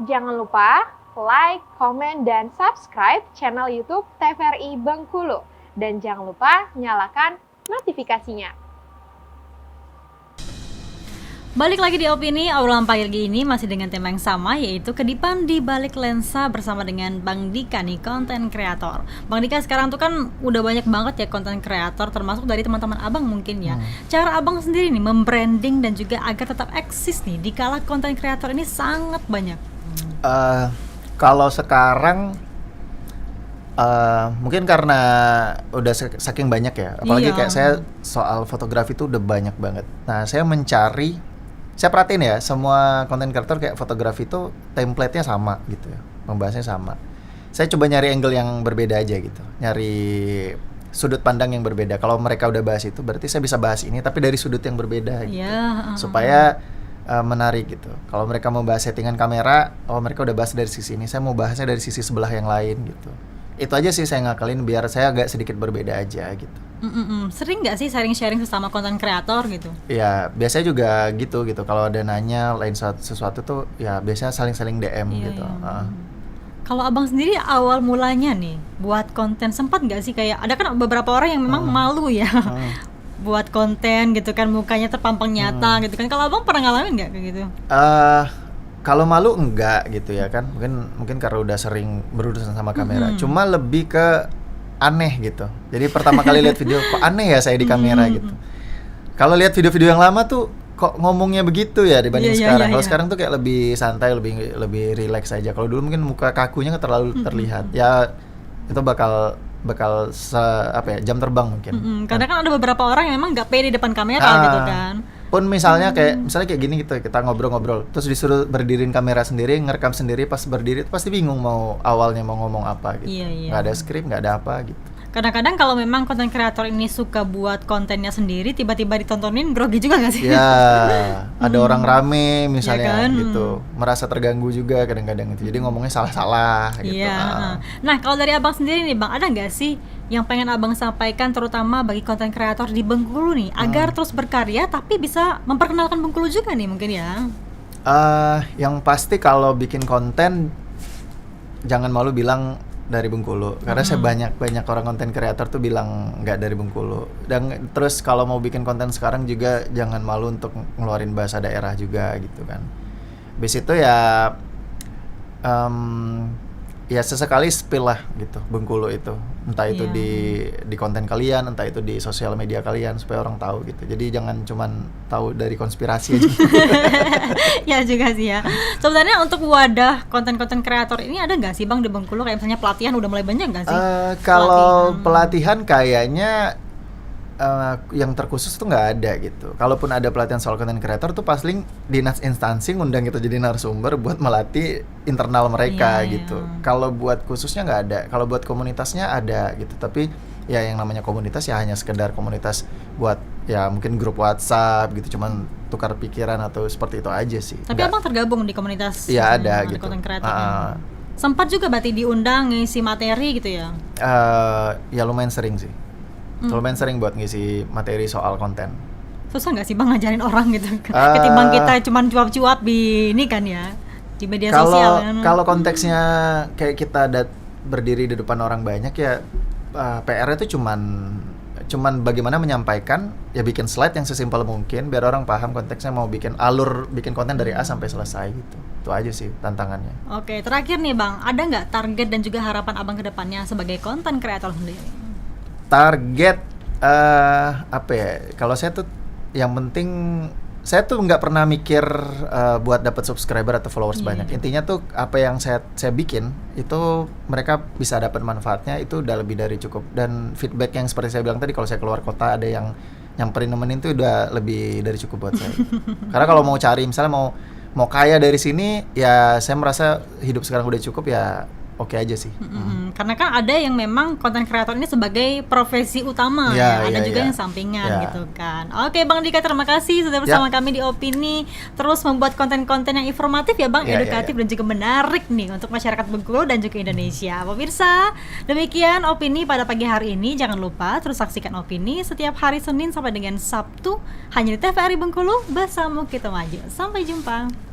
Jangan lupa like, komen, dan subscribe channel YouTube TVRI Bengkulu. Dan jangan lupa nyalakan notifikasinya. Balik lagi di Opini, obrolan pagi ini masih dengan tema yang sama, yaitu kedipan di balik lensa bersama dengan Bang Dika nih, konten kreator. Bang Dika sekarang tuh kan udah banyak banget ya konten kreator, termasuk dari teman-teman abang mungkin ya. Cara abang sendiri nih membranding dan juga agar tetap eksis nih di kala konten kreator ini sangat banyak. Kalau sekarang mungkin karena udah saking banyak ya, apalagi kayak saya soal fotografi itu udah banyak banget. Nah, saya perhatiin ya, semua konten kreator kayak fotografi itu template-nya sama gitu ya, membahasnya sama. Saya coba nyari angle yang berbeda aja gitu, nyari sudut pandang yang berbeda. Kalau mereka udah bahas itu, berarti saya bisa bahas ini tapi dari sudut yang berbeda gitu, supaya menarik gitu. Kalau mereka mau bahas settingan kamera, mereka udah bahas dari sisi ini, saya mau bahasnya dari sisi sebelah yang lain gitu. Itu aja sih saya ngakalin biar saya agak sedikit berbeda aja gitu. Sering nggak sih sharing-sharing sesama konten kreator gitu? Ya biasanya juga gitu. Kalau ada nanya lain sesuatu tuh ya biasanya saling-saling DM gitu. Kalau abang sendiri awal mulanya nih buat konten, sempat nggak sih kayak ada kan beberapa orang yang memang malu ya buat konten gitu kan, mukanya terpampang nyata gitu kan. Kalau abang pernah ngalamin nggak kayak gitu? Kalau malu enggak gitu ya kan, mungkin karena udah sering berurusan sama kamera. Cuma lebih ke aneh gitu. Jadi pertama kali lihat video kok aneh ya saya di kamera gitu. Kalau lihat video-video yang lama tuh kok ngomongnya begitu ya dibanding sekarang. Kalau sekarang tuh kayak lebih santai, lebih relax aja. Kalau dulu mungkin muka kakunya terlalu terlihat. Ya itu bakal jam terbang mungkin. Karena kan ada beberapa orang yang memang nggak pede depan kamera gitu kan. Pun misalnya kayak gini gitu, kita ngobrol-ngobrol terus disuruh berdiriin kamera sendiri, ngerekam sendiri, pas berdiri pasti bingung mau ngomong apa gitu. Nggak ada skrip, nggak ada apa gitu. Kadang-kadang kalau memang konten kreator ini suka buat kontennya sendiri, tiba-tiba ditontonin grogi juga nggak sih? Ya, ada orang rame misalnya gitu, merasa terganggu juga kadang-kadang itu. Jadi ngomongnya salah-salah gitu. Nah, kalau dari abang sendiri nih bang, ada nggak sih yang pengen abang sampaikan terutama bagi konten kreator di Bengkulu nih, agar terus berkarya tapi bisa memperkenalkan Bengkulu juga nih mungkin ya? Yang pasti kalau bikin konten jangan malu bilang dari Bengkulu, karena saya banyak orang konten kreator tuh bilang nggak dari Bengkulu. Dan terus kalau mau bikin konten sekarang juga jangan malu untuk ngeluarin bahasa daerah juga gitu kan. Habis itu ya sesekali spill lah gitu Bengkulu itu, entah itu di konten kalian, entah itu di sosial media kalian, supaya orang tahu gitu. Jadi jangan cuman tahu dari konspirasi aja. Ya juga sih ya. Sebenarnya untuk wadah konten-konten kreator ini ada nggak sih bang di Bengkulu, kayak misalnya pelatihan udah mulai banyak nggak sih? Kalau pelatihan kayaknya yang terkhusus tuh nggak ada gitu. Kalaupun ada pelatihan soal konten kreator tuh pasti dinas instansi ngundang kita jadi narasumber buat melatih internal mereka gitu. Kalau buat khususnya nggak ada. Kalau buat komunitasnya ada gitu. Tapi ya yang namanya komunitas ya hanya sekedar komunitas buat ya mungkin grup WhatsApp gitu, cuman tukar pikiran atau seperti itu aja sih. Tapi abang tergabung di komunitas? Iya ada gitu. Konten kreator. Sempat juga berarti diundang ngisi materi gitu ya? Ya lumayan sering sih. Lumayan sering buat ngisi materi soal konten. Susah nggak sih bang ngajarin orang gitu? Ketimbang kita cuman cuap-cuap di ini kan ya, di media sosial kan? Kalau konteksnya kayak kita berdiri di depan orang banyak ya, PR-nya itu cuman bagaimana menyampaikan, ya bikin slide yang sesimpel mungkin biar orang paham konteksnya, mau bikin konten dari A sampai selesai gitu. Itu aja sih tantangannya. Oke, terakhir nih bang, ada nggak target dan juga harapan abang ke depannya sebagai konten kreator sendiri? Target apa ya? Kalau saya tuh yang penting saya tuh nggak pernah mikir buat dapat subscriber atau followers banyak. Intinya tuh apa yang saya bikin itu mereka bisa dapat manfaatnya, itu udah lebih dari cukup. Dan feedback yang seperti saya bilang tadi, kalau saya keluar kota ada yang nyamperin nemenin tuh udah lebih dari cukup buat saya. Karena kalau mau cari misalnya mau kaya dari sini ya, saya merasa hidup sekarang udah cukup ya. Oke aja sih. Karena kan ada yang memang konten kreator ini sebagai profesi utama ada juga yang sampingan gitu kan. Oke Bang Dika, terima kasih sudah bersama kami di Opini, terus membuat konten-konten yang informatif ya Bang, edukatif dan juga menarik nih untuk masyarakat Bengkulu dan juga Indonesia. Pemirsa, demikian Opini pada pagi hari ini. Jangan lupa terus saksikan Opini setiap hari Senin sampai dengan Sabtu hanya di TVRI Bengkulu, bersama kita maju. Sampai jumpa.